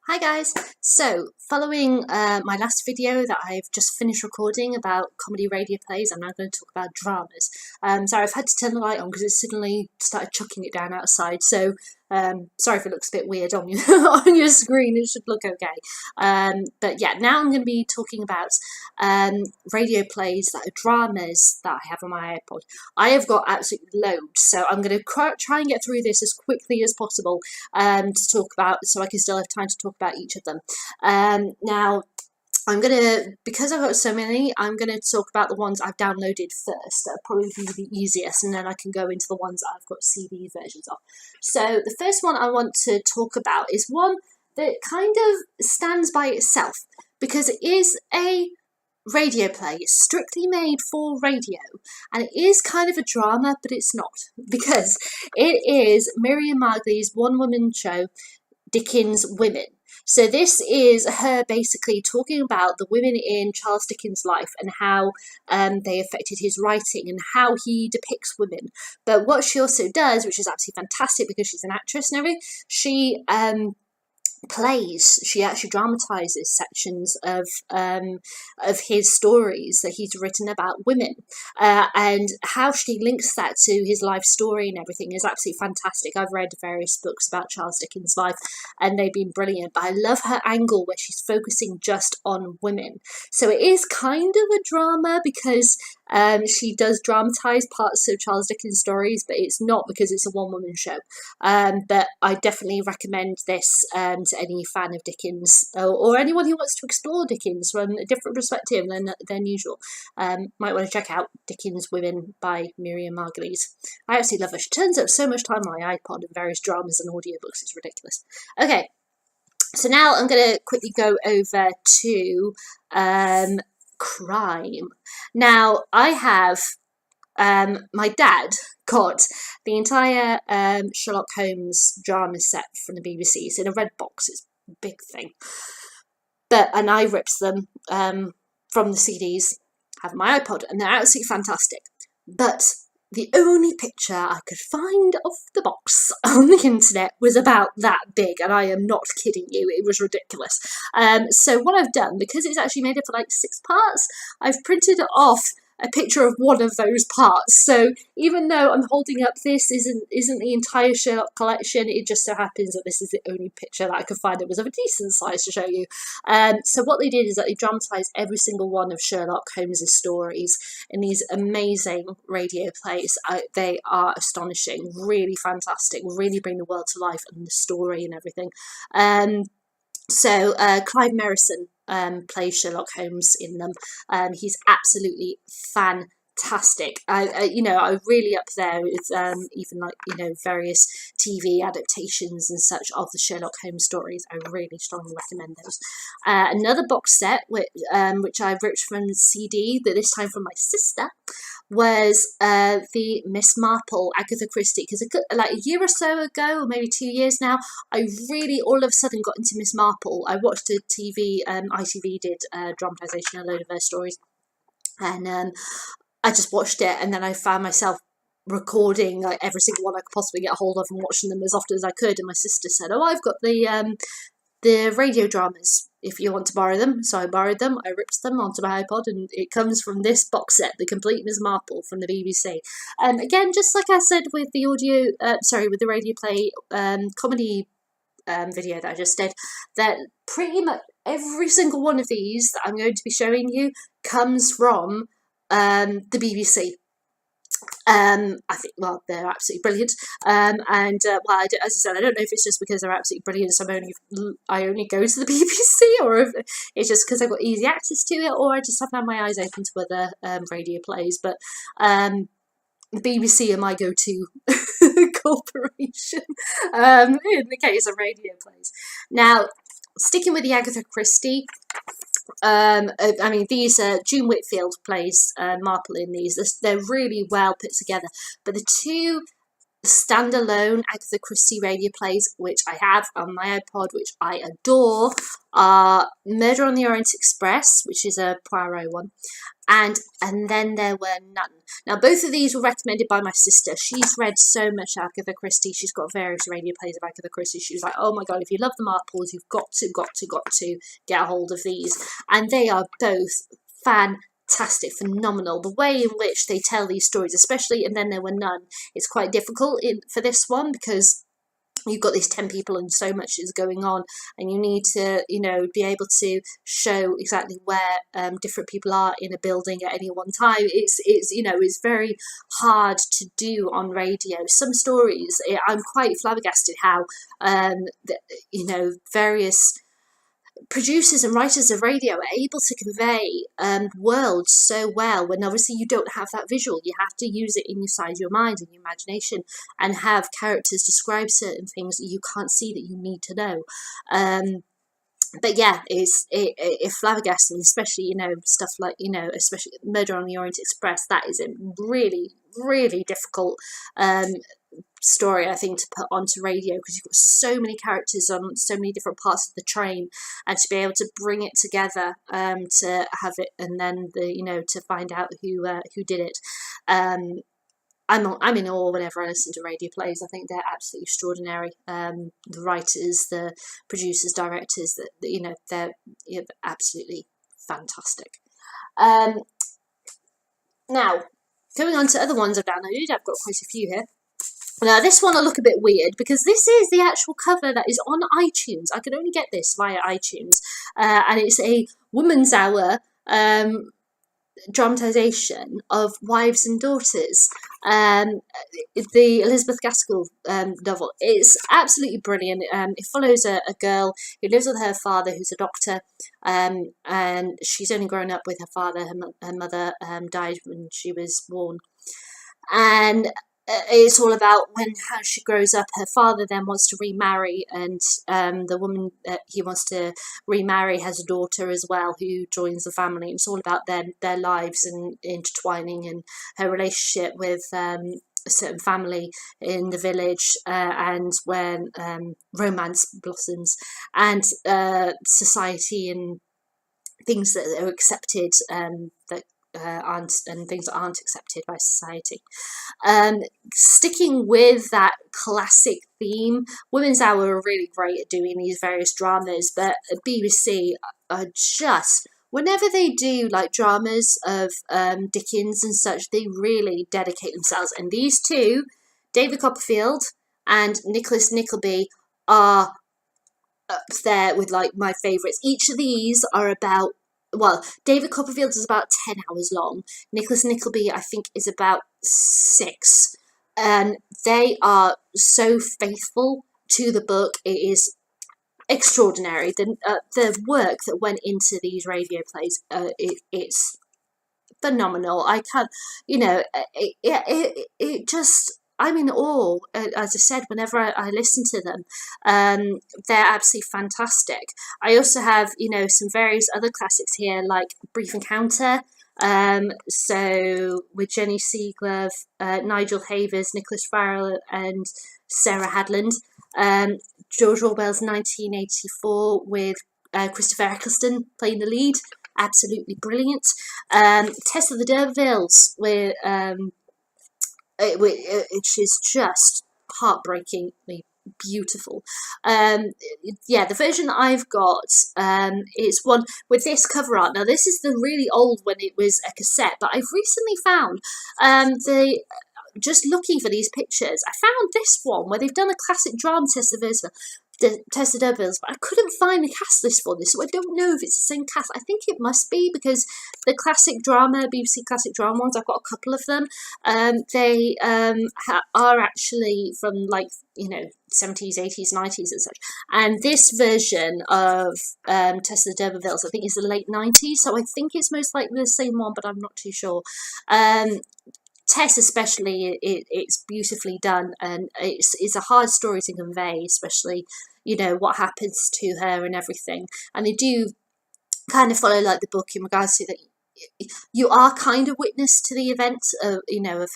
Hi guys! So, following my last video that I've just finished recording about comedy radio plays, I'm now going to talk about dramas. Sorry, I've had to turn the light on because it suddenly started chucking it down outside, so sorry if it looks a bit weird on your, on your screen, it should look okay. But yeah, now I'm going to be talking about radio plays that are dramas that I have on my iPod. I have got absolutely loads, so I'm going to try and get through this as quickly as possible to talk about, so I can still have time to talk about each of them. Now, because I've got so many, I'm gonna talk about the ones I've downloaded first. That'll probably be the easiest, and then I can go into the ones that I've got CD versions of. So the first one I want to talk about is one that kind of stands by itself, because it is a radio play. It's strictly made for radio, and it is kind of a drama, but it's not, because it is Miriam Margolyes's one-woman show, Dickens Women. So this is her basically talking about the women in Charles Dickens' life and how they affected his writing and how he depicts women. But what she also does, which is absolutely fantastic because she's an actress and everything, she she actually dramatizes sections of his stories that he's written about women, and how she links that to his life story and everything is absolutely fantastic. I've read various books about Charles Dickens' life and they've been brilliant, but I love her angle where she's focusing just on women. So it is kind of a drama because she does dramatize parts of Charles Dickens' stories, but it's not because it's a one-woman show. But I definitely recommend this to any fan of Dickens, or anyone who wants to explore Dickens from a different perspective than usual. Might want to check out Dickens Women by Miriam Margolyes. I absolutely love her. She turns up so much time on my iPod in various dramas and audiobooks. It's ridiculous. Okay, so now I'm going to quickly go over to crime. Now, I have my dad got the entire Sherlock Holmes drama set from the BBC. It's in a red box. It's a big thing. And I ripped them from the CDs, have my iPod, and they're absolutely fantastic. But the only picture I could find of the box on the internet was about that big, and I am not kidding you, it was ridiculous. So what I've done, because it's actually made up of like 6 parts, I've printed off a picture of one of those parts. So even though I'm holding up this isn't the entire Sherlock collection, it just so happens that this is the only picture that I could find that was of a decent size to show you. So what they did is that they dramatised every single one of Sherlock Holmes' stories in these amazing radio plays. They are astonishing, really fantastic, really bring the world to life and the story and everything. So Clive Merrison plays Sherlock Holmes in them. He's absolutely fantastic. I really up there with even like various TV adaptations and such of the Sherlock Holmes stories. I really strongly recommend those. Another box set which I ripped from the CD, that this time from my sister, was the Miss Marple, Agatha Christie, because like a year or so ago, or maybe 2 years now, I really all of a sudden got into Miss Marple. I watched a TV, ITV did dramatisation of a load of her stories, and I just watched it, and then I found myself recording like every single one I could possibly get a hold of and watching them as often as I could. And my sister said, "Oh, I've got the radio dramas if you want to borrow them." So I borrowed them, I ripped them onto my iPod, and it comes from this box set, the complete Miss Marple from the BBC. Again, just like I said with the with the radio play comedy video that I just did, that pretty much every single one of these that I'm going to be showing you comes from the BBC. I think, well, they're absolutely brilliant, as I said, I don't know if it's just because they're absolutely brilliant, so I only go to the BBC, or if it's just because I've got easy access to it, or I just haven't had my eyes open to other radio plays. But the BBC are my go-to corporation in the case of radio plays. Now, sticking with the Agatha Christie, these June Whitfield plays Marple in these. They're really well put together, but the two standalone Agatha Christie radio plays, which I have on my iPod, which I adore, are Murder on the Orient Express, which is a Poirot one, and then there were none. Now, both of these were recommended by my sister. She's read so much Agatha Christie. She's got various radio plays of Agatha Christie. She was like, oh my God, if you love the Marples, you've got to get a hold of these. And they are both fantastic, phenomenal. The way in which they tell these stories, especially And Then There Were None, it's quite difficult for this one because you've got these 10 people and so much is going on, and you need to, be able to show exactly where different people are in a building at any one time. It's very hard to do on radio. Some stories, I'm quite flabbergasted how, various producers and writers of radio are able to convey worlds so well when obviously you don't have that visual. You have to use it inside your mind and your imagination and have characters describe certain things that you can't see that you need to know. But yeah, it's flabbergasting, especially, stuff like, especially Murder on the Orient Express. That is a really, really difficult story, I think, to put onto radio because you've got so many characters on so many different parts of the train, and to be able to bring it together, to have it, and then to find out who did it. I'm in awe whenever I listen to radio plays. I think they're absolutely extraordinary. The writers, the producers, directors, they're absolutely fantastic. Now, going on to other ones I've downloaded, I've got quite a few here. Now, this one will look a bit weird because this is the actual cover that is on iTunes. I could only get this via iTunes, and it's a Woman's Hour dramatisation of Wives and Daughters, the Elizabeth Gaskell novel. It's absolutely brilliant. It follows a girl who lives with her father, who's a doctor, and she's only grown up with her father. Her mother died when she was born, and it's all about how she grows up. Her father then wants to remarry, and the woman that he wants to remarry has a daughter as well who joins the family. It's all about their lives and intertwining, and her relationship with a certain family in the village, and when romance blossoms, and society and things that are accepted, that aren't, and things that aren't accepted by society. Sticking with that classic theme, Women's Hour are really great at doing these various dramas, but BBC are just, whenever they do like dramas of Dickens and such, they really dedicate themselves. And these two, David Copperfield and Nicholas Nickleby, are up there with like my favourites. Each of these are about, well, David Copperfield is about 10 hours long. Nicholas Nickleby, I think, is about 6. And they are so faithful to the book. It is extraordinary. The work that went into these radio plays, it's phenomenal. I can't, it just, I'm in awe, as I said, whenever I listen to them. They're absolutely fantastic. I also have, some various other classics here, like Brief Encounter, so with Jenny Seaglove, Nigel Havers, Nicholas Farrell, and Sarah Hadland. George Orwell's 1984 with Christopher Eccleston playing the lead, absolutely brilliant. Tess of the D'Urbervilles, which is just heartbreakingly beautiful. The version that I've got is one with this cover art. Now, this is the really old when it was a cassette, but I've recently found just looking for these pictures, I found this one where they've done a classic drama Tess of D'Urbervilles, but I couldn't find the cast list for this, so I don't know if it's the same cast. I think it must be, because the classic drama, BBC classic drama ones, I've got a couple of them. They are actually from 70s, 80s, 90s and such. And this version of Tess of the D'Urbervilles, I think, is the late 90s, so I think it's most likely the same one, but I'm not too sure. Tess especially, it's beautifully done, and it's a hard story to convey, especially, what happens to her and everything. And they do kind of follow like the book in regards to that you are kind of witness to the events of, of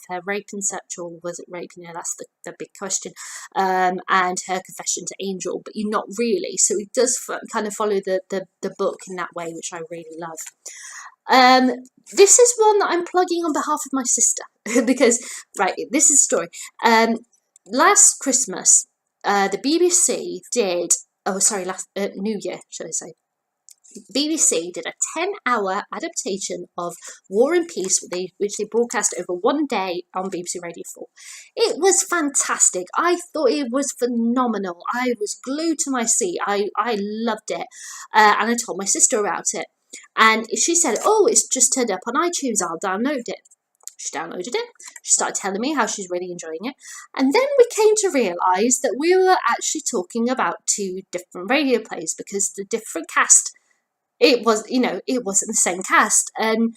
her rape and such, or was it rape? That's the big question. And her confession to Angel, but you're not really. So it does kind of follow the book in that way, which I really love. This is one that I'm plugging on behalf of my sister because, right, this is a story. Last Christmas, the BBC did, last New Year, should I say, BBC did a 10-hour adaptation of War and Peace, which they broadcast over one day on BBC Radio 4. It was fantastic. I thought it was phenomenal. I was glued to my seat. I loved it. And I told my sister about it. And she said, oh, it's just turned up on iTunes. I'll download it. She downloaded it. She started telling me how she's really enjoying it. And then we came to realise that we were actually talking about two different radio plays because the different cast, it wasn't the same cast. And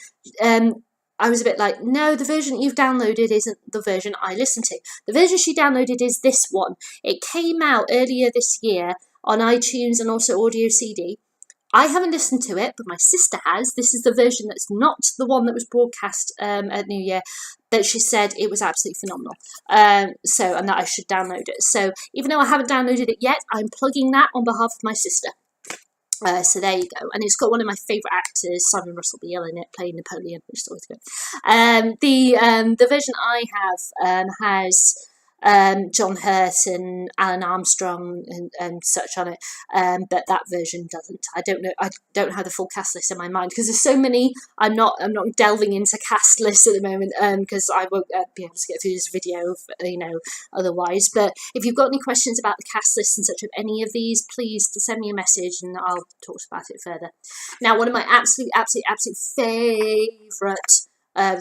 I was a bit like, no, the version you've downloaded isn't the version I listened to. The version she downloaded is this one. It came out earlier this year on iTunes and also audio CD. I haven't listened to it, but my sister has. This is the version that's not the one that was broadcast at New Year, but she said it was absolutely phenomenal. And that I should download it. So even though I haven't downloaded it yet, I'm plugging that on behalf of my sister. So there you go. And it's got one of my favourite actors, Simon Russell Beale, in it, playing Napoleon, which is always good. The version I have has John Hurt and Alan Armstrong and such on it, but that version doesn't. I don't have the full cast list in my mind because there's so many. I'm not delving into cast lists at the moment because I won't be able to get through this video, otherwise. But if you've got any questions about the cast list and such of any of these, please send me a message and I'll talk about it further. Now, one of my absolute favourite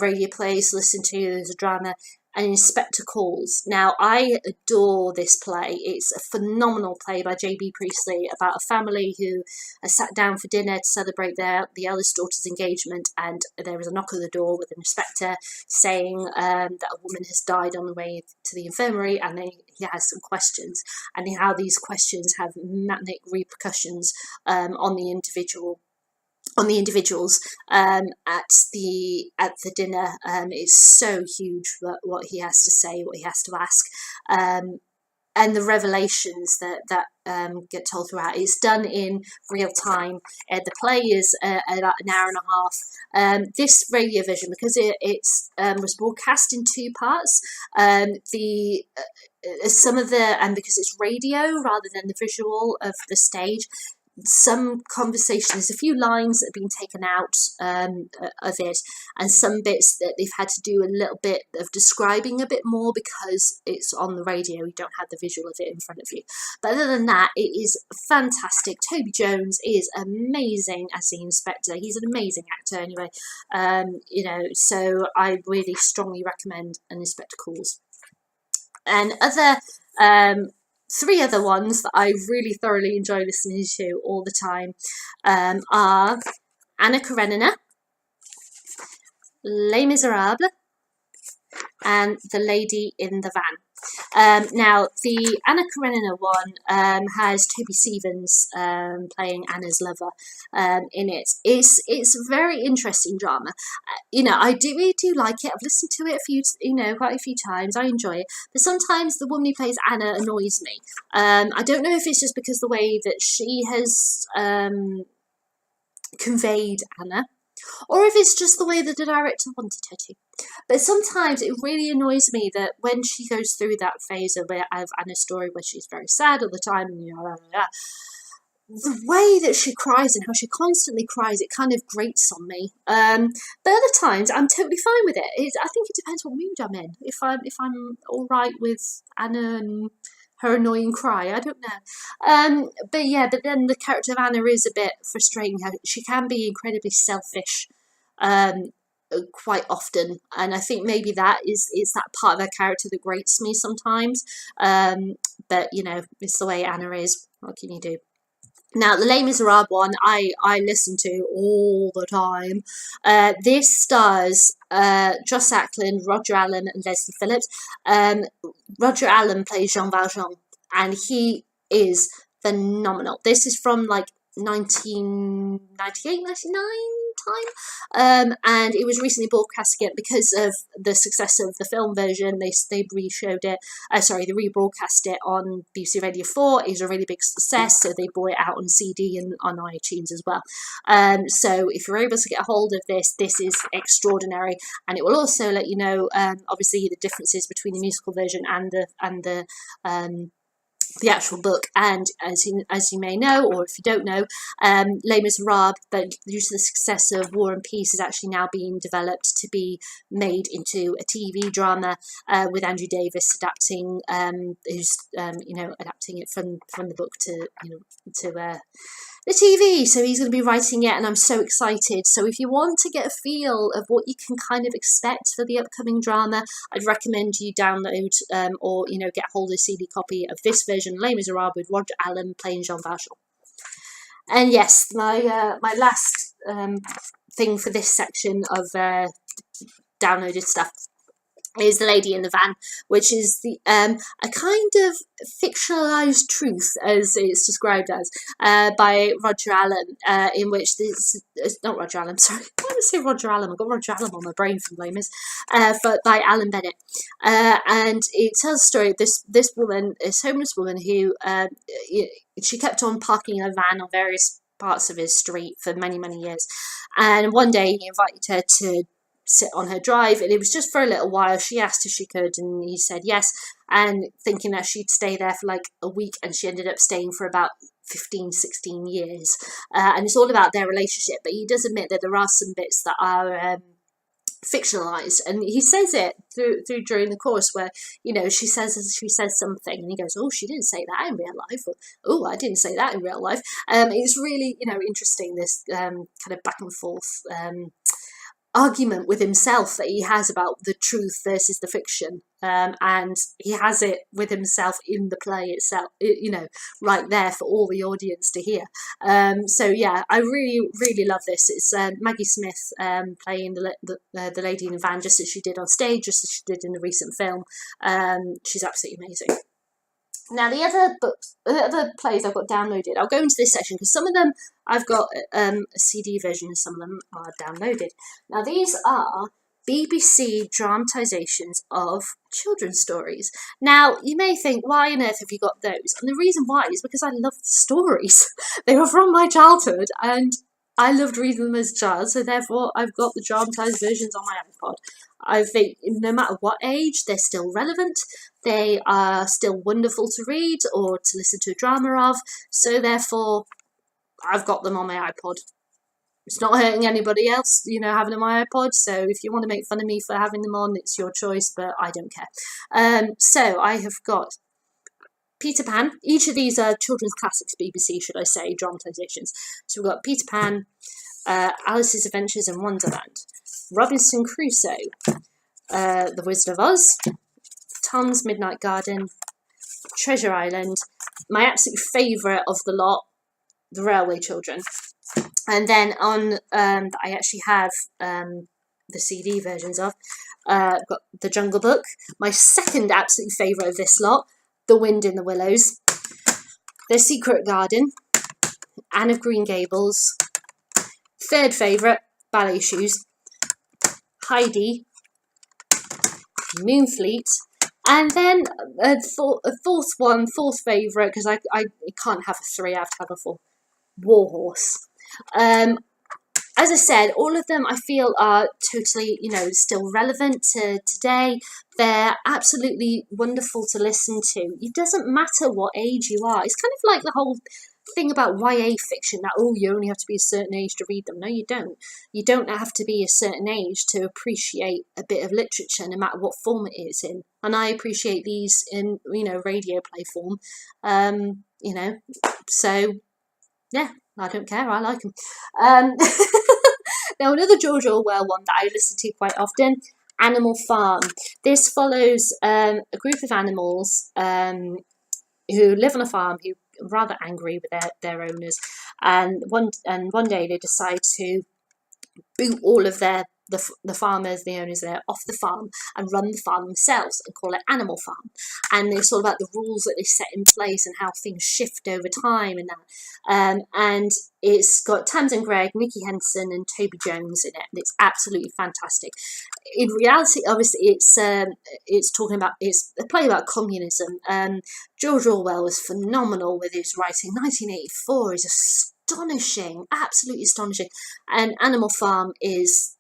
radio plays to listen to is a drama, and Inspector Calls. Now, I adore this play. It's a phenomenal play by J.B. Priestley about a family who are sat down for dinner to celebrate the eldest daughter's engagement, and there is a knock at the door with an inspector saying that a woman has died on the way to the infirmary, and he has some questions, and how these questions have manic repercussions on the individuals at the dinner. It's so huge what he has to say, what he has to ask, and the revelations that get told throughout. It's done in real time. The play is about an hour and a half. This radio version, because it was broadcast in two parts, because it's radio rather than the visual of the stage, some conversations, a few lines that have been taken out of it, and some bits that they've had to do a little bit of describing a bit more because it's on the radio, you don't have the visual of it in front of you. But other than that, it is fantastic. Toby Jones is amazing as the inspector. He's an amazing actor anyway. So I really strongly recommend An Inspector Calls. And three other ones that I really thoroughly enjoy listening to all the time are Anna Karenina, Les Miserables, and The Lady in the Van. Now, the Anna Karenina one has Toby Stevens playing Anna's lover in it. It's a very interesting drama. I really do like it. I've listened to it quite a few times. I enjoy it. But sometimes the woman who plays Anna annoys me. I don't know if it's just because the way that she has conveyed Anna, or if it's just the way that the director wanted her to. But sometimes it really annoys me that when she goes through that phase of Anna's story where she's very sad all the time, the way that she cries and how she constantly cries, it kind of grates on me. But other times I'm totally fine with it. I think it depends what mood I'm in. If I'm all right with Anna and her annoying cry, I don't know. But then the character of Anna is a bit frustrating. She can be incredibly selfish quite often, and I think maybe that is that part of her character that grates me sometimes. But it's the way Anna is. What can you do? Now, the Les Miserables one, I listen to all the time. This stars Joss Ackland, Roger Allen, and Leslie Phillips. Roger Allen plays Jean Valjean, and he is phenomenal. This is from 1998, 99, time, and it was recently broadcast again because of the success of the film version. They re-showed it, they rebroadcast it on BBC Radio 4. It was a really big success, so they brought it out on CD and on iTunes as well. So if you're able to get a hold of this, this is extraordinary, and it will also let you know, obviously, the differences between the musical version and the actual book. And as you may know, or if you don't know, Les Miserables, but due to the success of War and Peace, is actually now being developed to be made into a TV drama, with Andrew Davis adapting, adapting it from the book to the TV. So he's going to be writing it, and I'm so excited. So if you want to get a feel of what you can kind of expect for the upcoming drama, I'd recommend you download or get hold of a CD copy of this version, Les Miserables, with Roger Allen playing Jean Valjean. And yes, my last thing for this section of downloaded stuff is The Lady in the Van, which is a kind of fictionalized truth, as it's described as, by Roger Allen, in which this, not Roger Allen, sorry, why did I say Roger Allen? I've got Roger Allen on my brain from Les Mis, but by Alan Bennett. And it tells the story of this woman, this homeless woman who, she kept on parking her van on various parts of his street for many, many years. And one day he invited her to sit on her drive, and it was just for a little while. She asked if she could, and he said yes, and thinking that she'd stay there for like a week, and she ended up staying for about 15-16 years, and it's all about their relationship. But he does admit that there are some bits that are fictionalized, and he says it through during the course where she says something, and he goes, "Oh, she didn't say that in real life," or "Oh, I didn't say that in real life." It's really interesting, this kind of back and forth argument with himself that he has about the truth versus the fiction, and he has it with himself in the play itself, right there for all the audience to hear. So yeah, I really, really love this. It's Maggie Smith playing the lady in the van, just as she did on stage, just as she did in the recent film. She's absolutely amazing. Now, the other plays I've got downloaded, I'll go into this section because some of them I've got a CD version and some of them are downloaded. Now, these are BBC dramatisations of children's stories. Now, you may think, why on earth have you got those? And the reason why is because I love the stories. They were from my childhood, and I loved reading them as a child, so therefore I've got the dramatised versions on my iPod. I think no matter what age, they're still relevant. They are still wonderful to read or to listen to a drama of. So therefore, I've got them on my iPod. It's not hurting anybody else, having them on my iPod. So if you want to make fun of me for having them on, it's your choice, but I don't care. So I have got Peter Pan. Each of these are children's classics, BBC, should I say, dramatisations. So we've got Peter Pan, Alice's Adventures in Wonderland, Robinson Crusoe, The Wizard of Oz, Tom's Midnight Garden, Treasure Island, my absolute favourite of the lot, The Railway Children. And then on I actually have the CD versions of, got The Jungle Book, my second absolute favourite of this lot, The Wind in the Willows, The Secret Garden, Anne of Green Gables, third favourite, Ballet Shoes, Heidi, Moonfleet, and then a fourth favourite, because I can't have a three, I have to have a four, Warhorse. As I said, all of them I feel are totally, still relevant to today. They're absolutely wonderful to listen to. It doesn't matter what age you are. It's kind of like the whole thing about YA fiction, that you only have to be a certain age to read them. No, you don't. You don't have to be a certain age to appreciate a bit of literature, no matter what form it is in. And I appreciate these in radio play form. So yeah, I don't care, I like them. Now, another George Orwell one that I listen to quite often, Animal Farm. This follows a group of animals who live on a farm, who are rather angry with their owners, and one day they decide to boot all of their the farmers, the owners there, off the farm and run the farm themselves and call it Animal Farm. And it's all about the rules that they set in place and how things shift over time and that. And it's got Tamsin Greig, Nikki Henson, and Toby Jones in it, and it's absolutely fantastic. In reality, obviously, it's a play about communism. George Orwell was phenomenal with his writing. 1984 is astonishing, absolutely astonishing, and Animal Farm is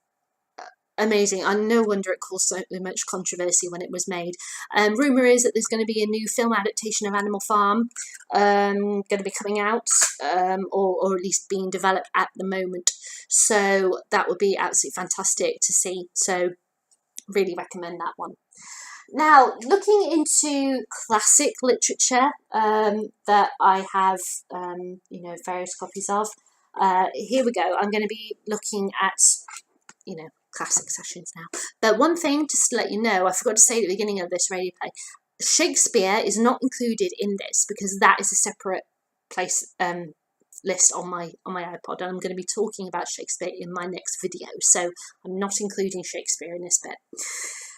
amazing. And no wonder it caused so much controversy when it was made. Rumour is that there's going to be a new film adaptation of Animal Farm going to be coming out, or at least being developed at the moment. So that would be absolutely fantastic to see. So really recommend that one. Now, looking into classic literature that I have, various copies of. Here we go. I'm going to be looking at, classic sessions now. But one thing, just to let you know, I forgot to say at the beginning of this radio play, Shakespeare is not included in this because that is a separate place list on my iPod, and I'm going to be talking about Shakespeare in my next video, so I'm not including Shakespeare in this bit.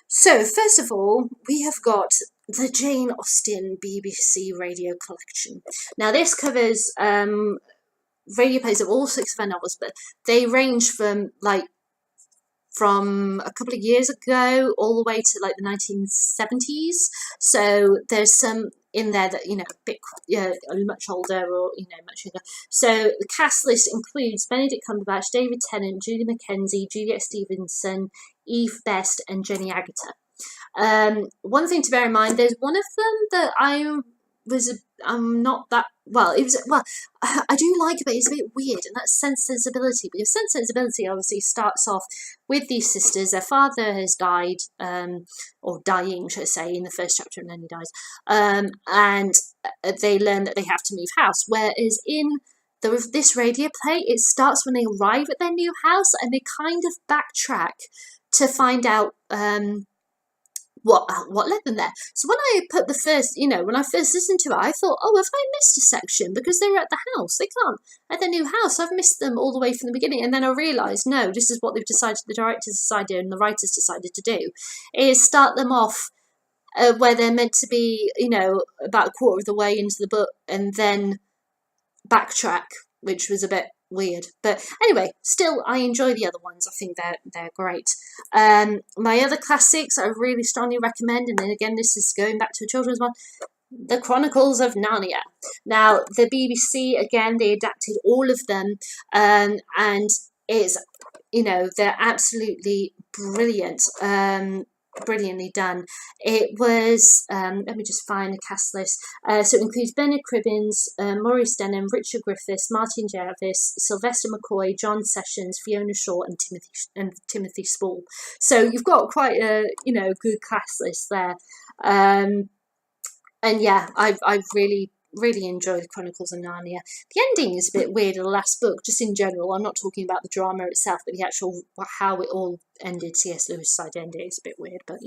So first of all, we have got the Jane Austen BBC Radio Collection. Now this covers radio plays of all 6 of her novels, but they range from a couple of years ago all the way to like the 1970s. So there's some in there that, much older or, much younger. So the cast list includes Benedict Cumberbatch, David Tennant, Julie Mackenzie, Juliet Stevenson, Eve Best, and Jenny Agutter. One thing to bear in mind, there's one of them that I'm not that, I do like it, but it's a bit weird, and that's Sense Sensibility, because Sense Sensibility obviously starts off with these sisters. Their father has died, or dying, should I say, in the first chapter, and then he dies, and they learn that they have to move house, whereas in this radio play, it starts when they arrive at their new house, and they kind of backtrack to find out what led them there. So when I put when I first listened to it, I thought, oh, have I missed a section? Because they were at the house. They can't. At their new house, I've missed them all the way from the beginning. And then I realised, no, this is what they've decided, the directors decided and the writers decided to do, is start them off where they're meant to be, about a quarter of the way into the book, and then backtrack, which was a bit weird. But anyway, still, I enjoy the other ones. I think they're great. My other classics I really strongly recommend, and then again, this is going back to a children's one, The Chronicles of Narnia. Now, the BBC, again, they adapted all of them, and it's, they're absolutely brilliant. Brilliantly done. It was, let me just find the cast list. So it includes Bennett Cribbins, Maurice Denham, Richard Griffiths, Martin Jarvis, Sylvester McCoy, John Sessions, Fiona Shaw, and Timothy Spall. So you've got quite a good cast list there. And yeah, I've really enjoy The Chronicles of Narnia. The ending is a bit weird in the last book, just in general. I'm not talking about the drama itself, but the actual how it all ended. C.S. Lewis' side ending is a bit weird, but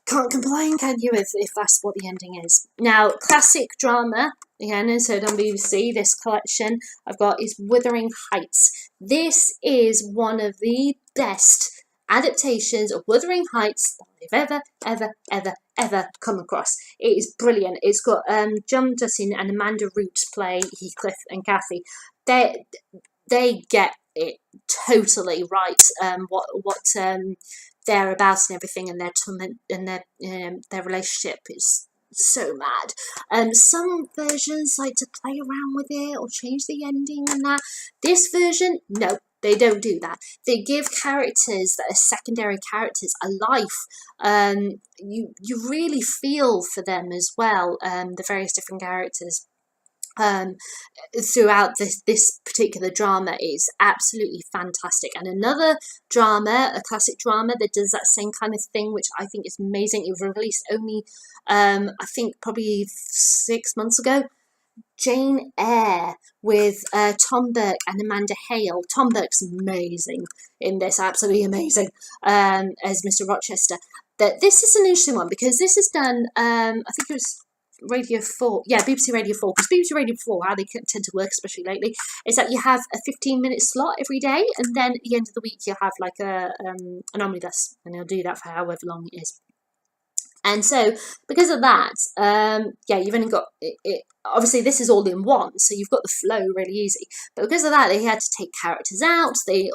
can't complain, can you, if that's what the ending is. Now, classic drama, again, and so on BBC, this collection I've got is Withering Heights. This is one of the best adaptations of Wuthering Heights that I've ever come across. It is brilliant. It's got John Dutton and Amanda Root play Heathcliff and Cathy. They get it totally right. What they're about and everything, and their torment and their relationship is so mad. Some versions like to play around with it or change the ending and that. This version, no. They don't do that. They give characters that are secondary characters a life. You really feel for them as well, the various different characters. Throughout this particular drama is absolutely fantastic. And another drama, a classic drama that does that same kind of thing, which I think is amazing. It was released only, I think probably 6 months ago. Jane Eyre with Tom Burke and Amanda Hale. Tom Burke's amazing in this, absolutely amazing, as Mr. Rochester. But this is an interesting one because this is done, I think it was Radio 4, yeah, BBC Radio 4, because BBC Radio 4, how they tend to work, especially lately, is that you have a 15-minute slot every day, and then at the end of the week you'll have like an omnibus, and they'll do that for however long it is. And so, because of that, yeah, you've only got it. Obviously, this is all in one, so you've got the flow really easy. But because of that, they had to take characters out. They've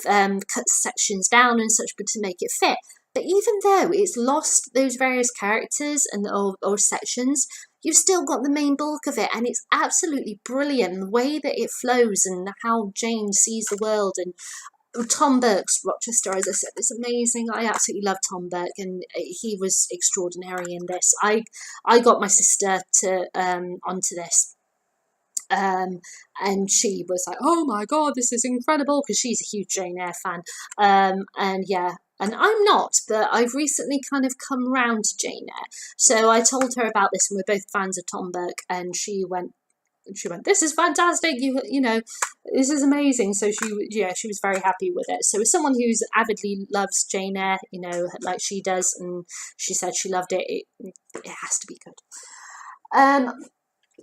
cut sections down and such, but to make it fit. But even though it's lost those various characters and or sections, you've still got the main bulk of it, and it's absolutely brilliant the way that it flows and how Jane sees the world. And Tom Burke's Rochester, as I said, is amazing. I absolutely love Tom Burke, and he was extraordinary in this. I got my sister to onto this, and she was like, "Oh my god, this is incredible," because she's a huge Jane Eyre fan. And yeah, and I'm not, but I've recently kind of come round to Jane Eyre. So I told her about this, and we're both fans of Tom Burke, and she went, "This is fantastic, you know, this is amazing." So she was very happy with it. So as someone who's avidly loves Jane Eyre, you know, like she does, and she said she loved it, it has to be good.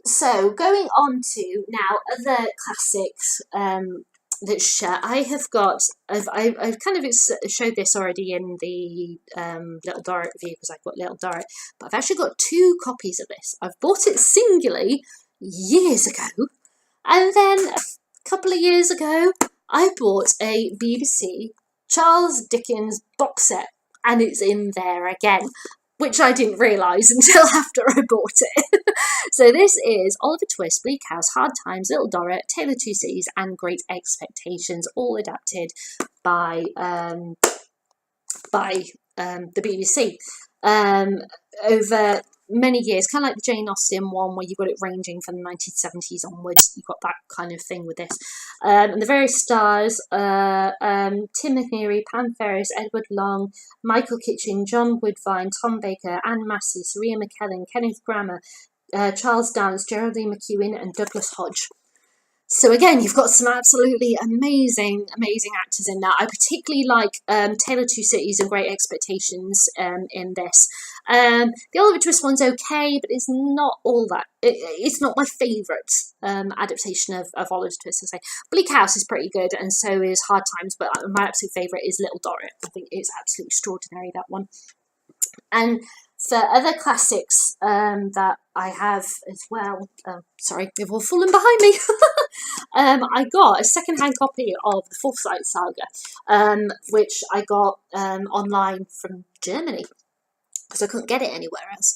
So going on to now other classics that I have got. I've kind of showed this already in the Little Dorrit review, because I've got Little Dorrit, but I've actually got 2 copies of this. I've bought it singly years ago, and then a couple of years ago I bought a BBC Charles Dickens box set, and it's in there again, which I didn't realise until after I bought it. So this is Oliver Twist, Bleak House, Hard Times, Little Dorrit, Tale of Two Cities, and Great Expectations, all adapted by the BBC over many years, kind of like the Jane Austen one, where you've got it ranging from the 1970s onwards. You've got that kind of thing with this. And the various stars, Tim McNeary, Pam Ferris, Edward Long, Michael Kitchen, John Woodvine, Tom Baker, Anne Massey, Saria McKellen, Kenneth Grammer, Charles Dance, Geraldine McEwen, and Douglas Hodge. So again, you've got some absolutely amazing actors in that. I particularly like Tale of Two Cities and Great Expectations in this. The Oliver Twist one's okay, but it's not all that. It's not my favourite adaptation of Oliver Twist. I say Bleak House is pretty good, and so is Hard Times. But my absolute favourite is Little Dorrit. I think it's absolutely extraordinary, that one. And for other classics that I have as well, sorry, they've all fallen behind me. I got a second-hand copy of the Forsyte Saga, which I got online from Germany, because I couldn't get it anywhere else.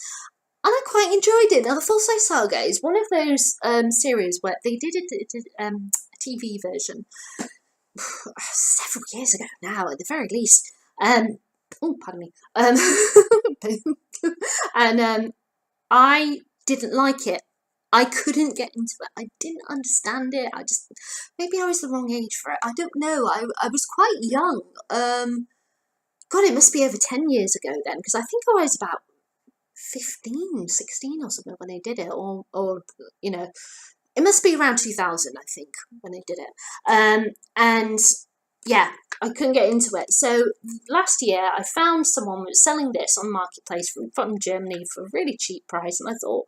And I quite enjoyed it. Now, the Forsyte Saga is one of those series where they did a TV version several years ago now, at the very least. Oh, pardon me. And I didn't like it. I couldn't get into it. I didn't understand it. Maybe I was the wrong age for it. I don't know. I was quite young. God, it must be over 10 years ago then, because I think I was about 15, 16 or something when they did it, or you know, it must be around 2000, I think, when they did it. And yeah, I couldn't get into it. So last year I found someone who was selling this on Marketplace from Germany for a really cheap price, and I thought,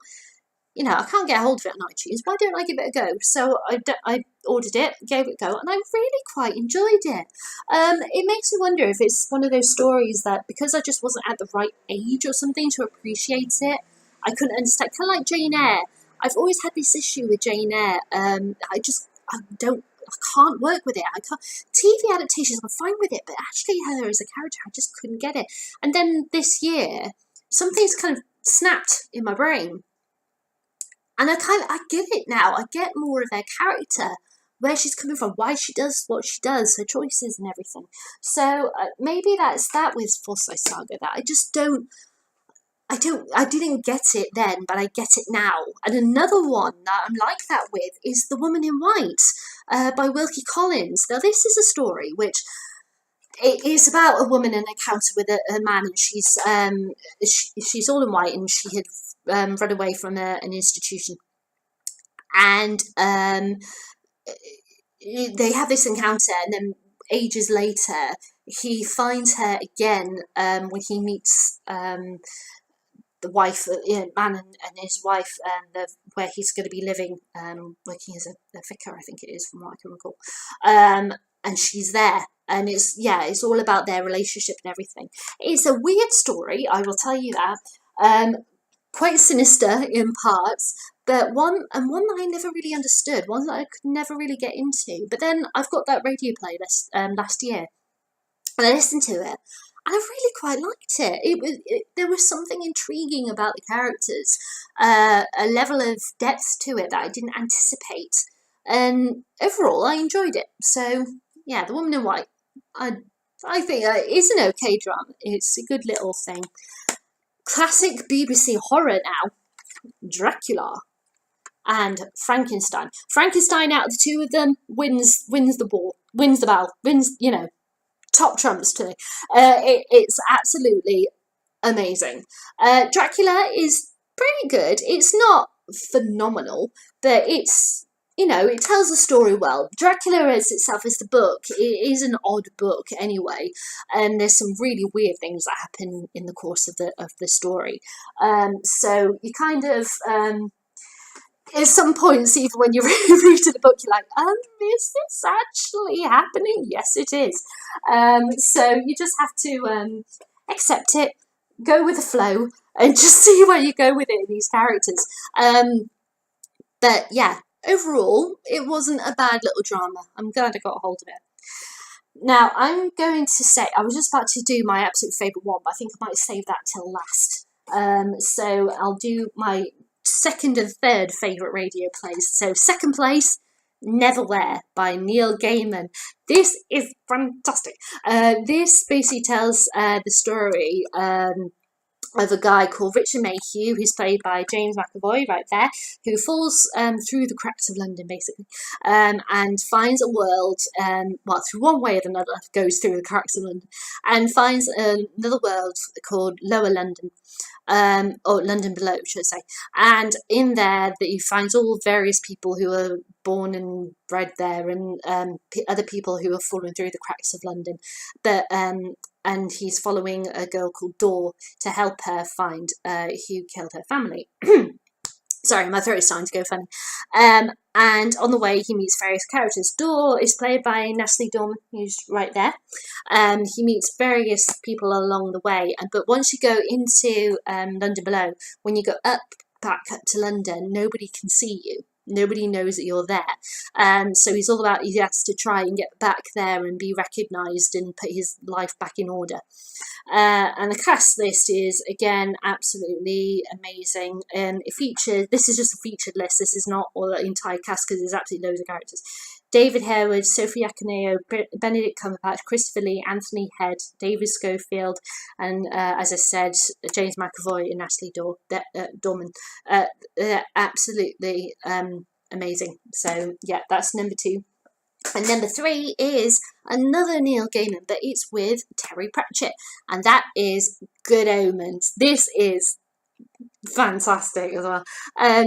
you know, I can't get a hold of it on iTunes. Why don't I give it a go? So I ordered it, gave it a go, and I really quite enjoyed it. It makes me wonder if it's one of those stories that, because I just wasn't at the right age or something to appreciate it, I couldn't understand. Kind of like Jane Eyre. I've always had this issue with Jane Eyre. I can't work with it. I can't. TV adaptations, I'm fine with it, but actually her as a character, I just couldn't get it. And then this year, something's kind of snapped in my brain. And I get it now. I get more of her character, where she's coming from, why she does what she does, her choices and everything. So maybe that's that with Forsyte Saga, that I didn't get it then, but I get it now. And another one that I'm like that with is The Woman in White by Wilkie Collins. Now this is a story which it is about a woman and an encounter with a man, and she's all in white, and she had run away from an institution, and they have this encounter, and then ages later he finds her again when he meets the wife, man and his wife, where he's going to be living, working as a vicar, I think it is, from what I can recall. And she's there, and it's all about their relationship and everything. It's a weird story, I will tell you that. Quite sinister in parts, but one that I never really understood, one that I could never really get into. But then I've got that radio playlist last year, and I listened to it, and I really quite liked it. There was something intriguing about the characters, a level of depth to it that I didn't anticipate, and overall I enjoyed it. So yeah, The Woman in White, I think it's an okay drama. It's a good little thing. Classic BBC horror now, Dracula and Frankenstein. Frankenstein, out of the two of them, wins the battle, top trumps to me. It's absolutely amazing. Dracula is pretty good. It's not phenomenal, but it tells the story well. Dracula as itself is the book. It is an odd book anyway, and there's some really weird things that happen in the course of the story. So you kind of at some points, even when you're reading the book, you're like, is this actually happening? Yes, it is. So you just have to accept it, go with the flow, and just see where you go with it in these characters. But yeah. Overall, it wasn't a bad little drama. I'm glad I got a hold of it. Now, I'm going to say, I was just about to do my absolute favourite one, but I think I might save that till last. So I'll do my second and third favourite radio plays. So second place, Neverwhere by Neil Gaiman. This is fantastic. This basically tells the story of a guy called Richard Mayhew, who's played by James McAvoy right there, who falls through the cracks of London, basically, and finds a world, through one way or another, goes through the cracks of London, and finds another world called Lower London, or London Below, should I say. And in there, that he finds all various people who are born and bred there, and other people who have fallen through the cracks of London. But and he's following a girl called Dor to help her find who killed her family. Sorry, my throat is starting to go funny. And on the way, he meets various characters. Dor is played by Natalie Dormer, who's right there. He meets various people along the way. But once you go into London Below, when you go back up to London, nobody can see you. Nobody knows that you're there. So he's all about, he has to try and get back there and be recognised and put his life back in order. And the cast list is, again, absolutely amazing. This is just a featured list. This is not all the entire cast, because there's absolutely loads of characters. David Harewood, Sophie Akineo, Benedict Cumberbatch, Christopher Lee, Anthony Head, David Schofield, and as I said, James McAvoy and Natalie Dorman. They're absolutely amazing. So yeah, that's number 2. And number 3 is another Neil Gaiman, but it's with Terry Pratchett, and that is Good Omens. This is fantastic as well.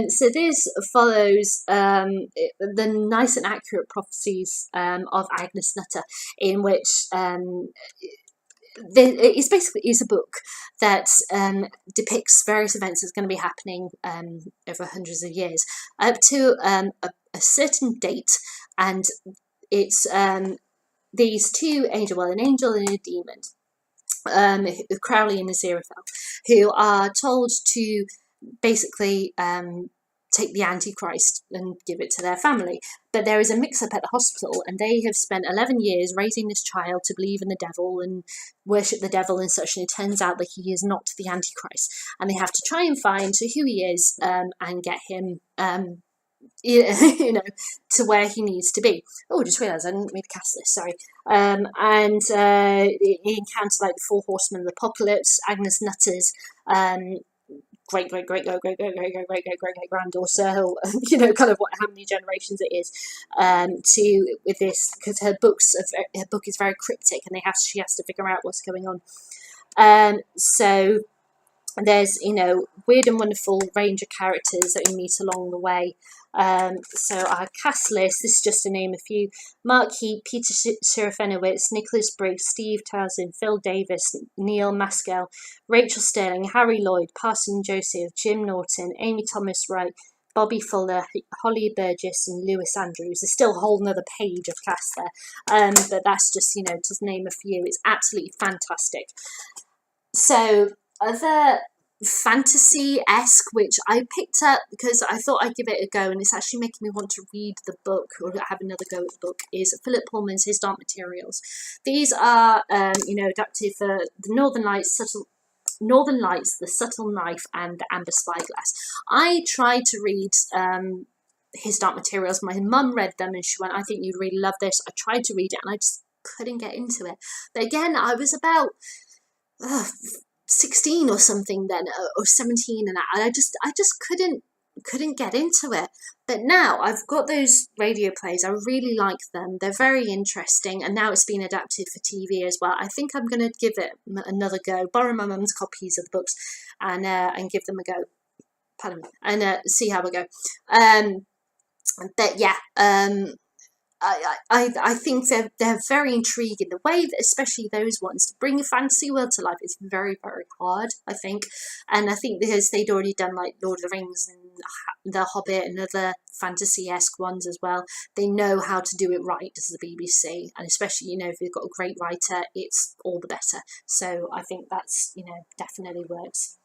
So this follows the nice and accurate prophecies of Agnes Nutter, in which it's a book that depicts various events that's going to be happening over hundreds of years up to a certain date, and it's these two angels, well, an angel and a demon, Crowley and Aziraphale, who are told to basically take the Antichrist and give it to their family. But there is a mix-up at the hospital, and they have spent 11 years raising this child to believe in the devil and worship the devil and such, and it turns out that he is not the Antichrist. And they have to try and find who he is and get him to where he needs to be. Oh, just realised I didn't read cast this, sorry. He encounters like the 4 horsemen of the apocalypse, Agnes Nutter's great granddaughter, kind of how many generations it is, with this, because her book is very cryptic, and she has to figure out what's going on. So there's, weird and wonderful range of characters that we meet along the way. So our cast list, this is just to name a few: Mark Heap, Peter Serafinowicz, Nicholas Briggs, Steve Townsend, Phil Davis, Neil Maskell, Rachel Sterling, Harry Lloyd, Parson Joseph, Jim Norton, Amy Thomas Wright, Bobby Fuller, Holly Burgess, and Lewis Andrews. There's still a whole nother page of cast there, but that's just, to name a few. It's absolutely fantastic. So other fantasy-esque, which I picked up because I thought I'd give it a go, and it's actually making me want to read the book or have another go at the book, is Philip Pullman's His Dark Materials. These are, adapted for the Northern Lights, The Subtle Knife, and The Amber Spyglass. I tried to read His Dark Materials. My mum read them and she went, I think you'd really love this. I tried to read it and I just couldn't get into it. But again, I was about 16 or something then, or 17, and I just couldn't get into it. But now I've got those radio plays. I really like them. They're very interesting, and now it's been adapted for TV as well. I think I'm going to give it another go, borrow my mum's copies of the books and give them a go. Pardon me. And see how we go. But yeah, I think they're very intriguing. The way that, especially those ones, to bring a fantasy world to life is very, very hard, I think. And I think because they'd already done like Lord of the Rings and The Hobbit and other fantasy-esque ones as well, they know how to do it right as the BBC. And especially, if you've got a great writer, it's all the better. So I think that's, definitely works.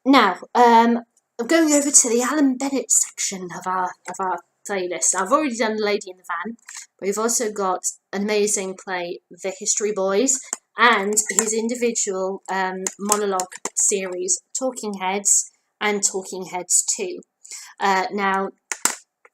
Now, I'm going over to the Alan Bennett section of our playlist. I've already done Lady in the Van, but we've also got an amazing play, The History Boys, and his individual monologue series, Talking Heads and Talking Heads 2. Now,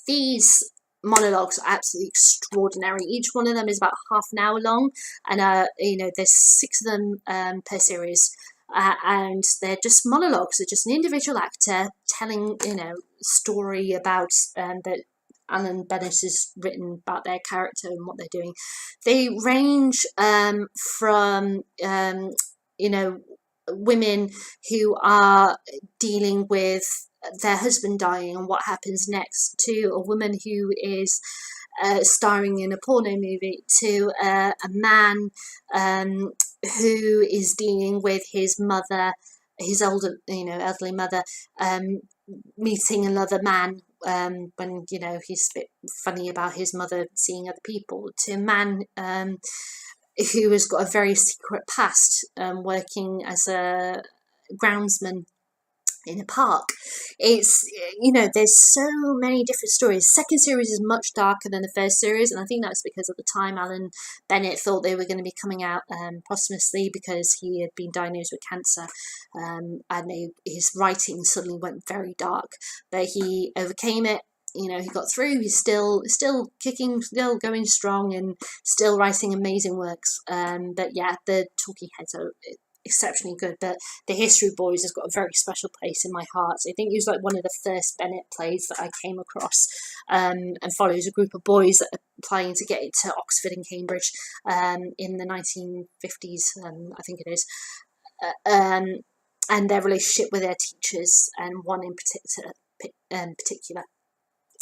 these monologues are absolutely extraordinary. Each one of them is about half an hour long, and there's 6 of them per series. And they're just monologues. They're just an individual actor telling, story about that Alan Bennett has written about their character and what they're doing. They range from, women who are dealing with their husband dying and what happens next, to a woman who is starring in a porno movie, to a man who is dealing with his mother, his elderly mother, meeting another man when he's a bit funny about his mother seeing other people, to a man who has got a very secret past, working as a groundsman in a park. It's, there's so many different stories. Second series is much darker than the first series, and I think that's because at the time Alan Bennett thought they were going to be coming out posthumously because he had been diagnosed with cancer, and his writing suddenly went very dark, but he overcame it. He got through. He's still kicking, still going strong, and still writing amazing works. But yeah, the Talking Heads are exceptionally good, but The History Boys has got a very special place in my heart. I think it was like one of the first Bennett plays that I came across, and follows a group of boys that are applying to get into Oxford and Cambridge in the 1950s, I think it is, and their relationship with their teachers, and one in particular.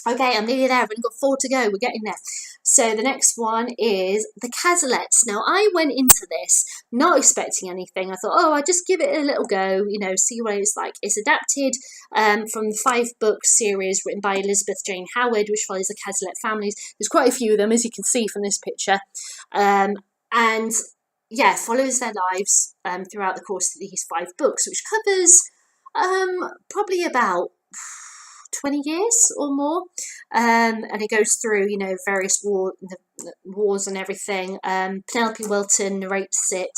Okay, I'm nearly there. I've only got 4 to go. We're getting there. So the next one is The Casalettes. Now, I went into this not expecting anything. I thought, I'll just give it a little go, see what it's like. It's adapted from the 5-book series written by Elizabeth Jane Howard, which follows the Cazalet families. There's quite a few of them, as you can see from this picture. And yeah, follows their lives throughout the course of these 5 books, which covers probably about 20 years or more, and it goes through various wars and everything. Penelope Wilton narrates it,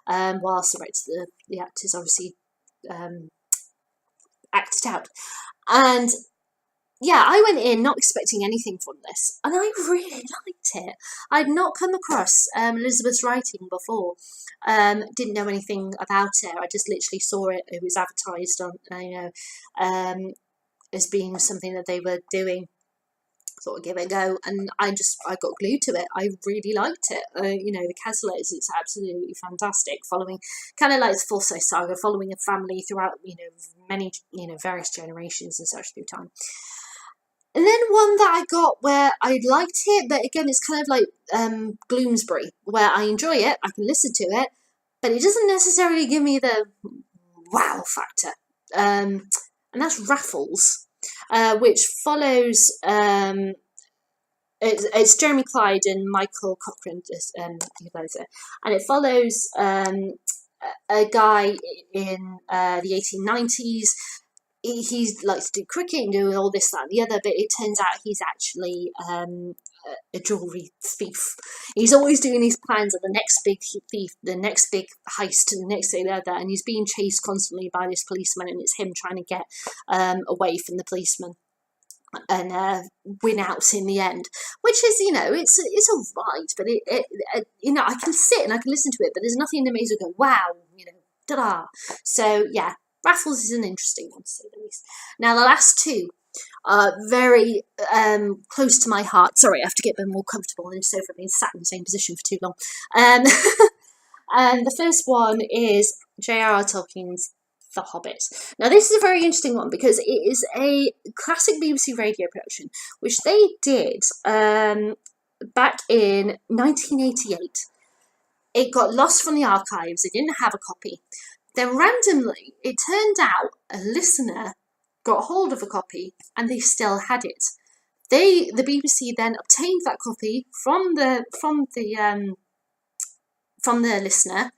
whilst the rest of the actors obviously act it out. And yeah, I went in not expecting anything from this, and I really liked it. I'd not come across Elizabeth's writing before, didn't know anything about it. I just literally saw it. It was advertised on, as being something that they were doing. thought I'd give it a go, and I got glued to it. I really liked it. The Keslers, it's absolutely fantastic, following kind of like the Forsyth saga, following a family throughout, many, various generations and such through time. And then one that I got where I liked it, but again, it's kind of like Bloomsbury, where I enjoy it, I can listen to it, but it doesn't necessarily give me the wow factor. And that's Ruffles, which follows, it's Jeremy Clyde and Michael Cochrane, who plays it, and it follows a guy in the 1890s. He likes to do cricket and do all this, that, and the other, but it turns out he's actually a jewellery thief. He's always doing these plans of the next big thief, the next big heist, the next thing, the other, and he's being chased constantly by this policeman, and it's him trying to get away from the policeman and win out in the end, which is, it's all right, but it I can sit and I can listen to it, but there's nothing that makes me go, wow, ta-da. So, yeah, Raffles is an interesting one, to say the least. Now, the last two are very close to my heart. Sorry, I have to get a bit more comfortable in the sofa, being sat in the same position for too long. And the first one is J.R.R. Tolkien's The Hobbit. Now, this is a very interesting one because it is a classic BBC radio production, which they did back in 1988. It got lost from the archives. They didn't have a copy. Then randomly, it turned out a listener got hold of a copy and they still had it. The BBC then obtained that copy from the listener,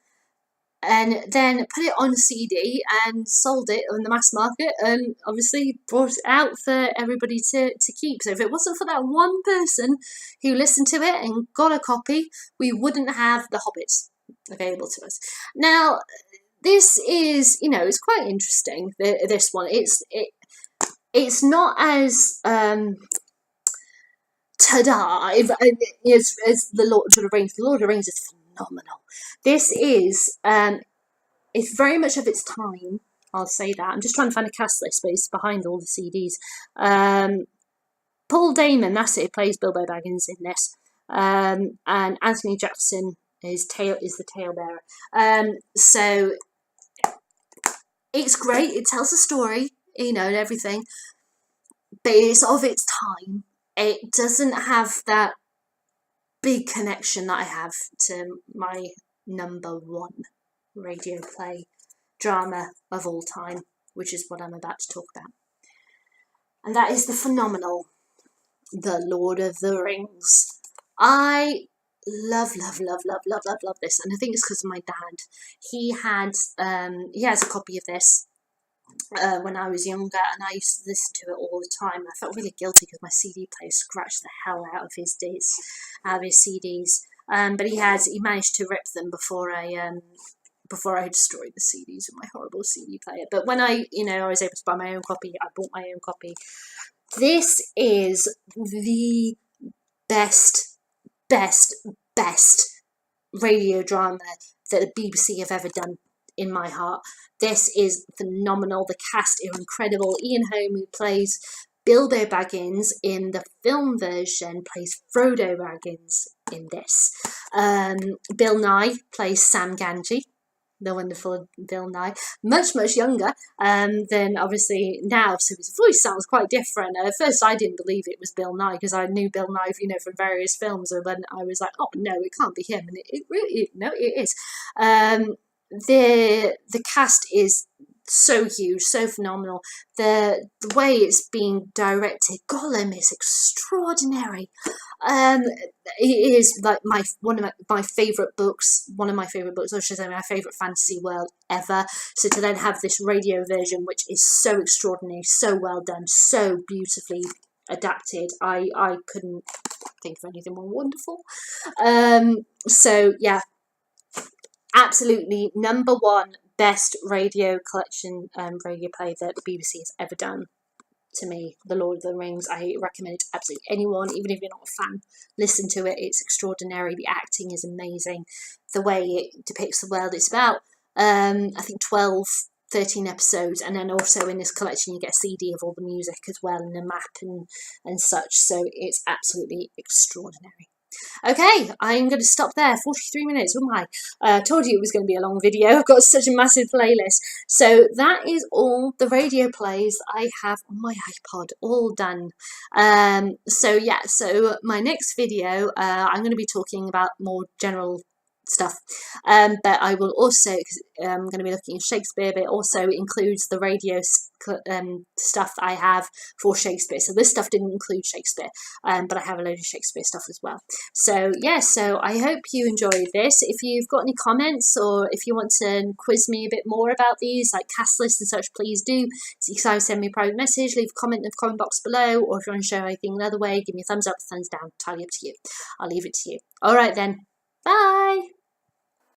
and then put it on CD and sold it on the mass market, and obviously brought it out for everybody to keep. So if it wasn't for that one person who listened to it and got a copy, we wouldn't have The Hobbit available to us. Now, this is, it's quite interesting, this one. It's not as ta-da as the Lord of the Rings. The Lord of the Rings is phenomenal. This is, it's very much of its time, I'll say that. I'm just trying to find a cast list, but it's behind all the CDs. Paul Damon, that's it, plays Bilbo Baggins in this. And Anthony Jackson is the talebearer. So it's great. It tells a story, and everything, but it's of its time. It doesn't have that big connection that I have to my number one radio play drama of all time, which is what I'm about to talk about. And that is the phenomenal The Lord of the Rings. I love this, and I think it's because of my dad. He has a copy of this when I was younger, and I used to listen to it all the time. I felt really guilty because my CD player scratched the hell out of his CDs. But he managed to rip them before I destroyed the CDs with my horrible CD player. But when I was able to buy my own copy, I bought my own copy. This is the best radio drama that the BBC have ever done, in my heart. This is phenomenal. The cast are incredible. Ian Holm, who plays Bilbo Baggins in the film version, plays Frodo Baggins in this. Bill Nye plays Sam Ganji, the wonderful Bill Nye, much younger than obviously now, so his voice sounds quite different. At first I didn't believe it was Bill Nye because I knew Bill Nye from various films, and when I was like, oh no, it can't be him, and it is. The cast is so huge, so phenomenal. The way it's being directed, Gollum is extraordinary. It is like one of my favourite books, or should I say my favourite fantasy world ever. So to then have this radio version, which is so extraordinary, so well done, so beautifully adapted, I couldn't think of anything more wonderful. So yeah, absolutely number one best radio collection, radio play that the BBC has ever done. To me, The Lord of the Rings. I recommend it to absolutely anyone, even if you're not a fan. Listen to it. It's extraordinary. The acting is amazing. The way it depicts the world. It's about I think 12 13 episodes, and then also in this collection you get a CD of all the music as well, and a map and such, so it's absolutely extraordinary. Okay, I'm going to stop there. 43 minutes, oh my. I told you it was going to be a long video. I've got such a massive playlist. So that is all the radio plays I have on my iPod, all done. So yeah, so my next video, I'm going to be talking about more general stuff, but I will also, because I'm going to be looking at Shakespeare, but it also includes the radio stuff I have for Shakespeare. So this stuff didn't include Shakespeare, but I have a load of Shakespeare stuff as well. So yeah, so I hope you enjoyed this. If you've got any comments, or if you want to quiz me a bit more about these, like cast lists and such, please do. So send me a private message, leave a comment in the comment box below, or if you want to share anything another way, give me a thumbs up, thumbs down, entirely up to you. I'll leave it to you. All right then, bye.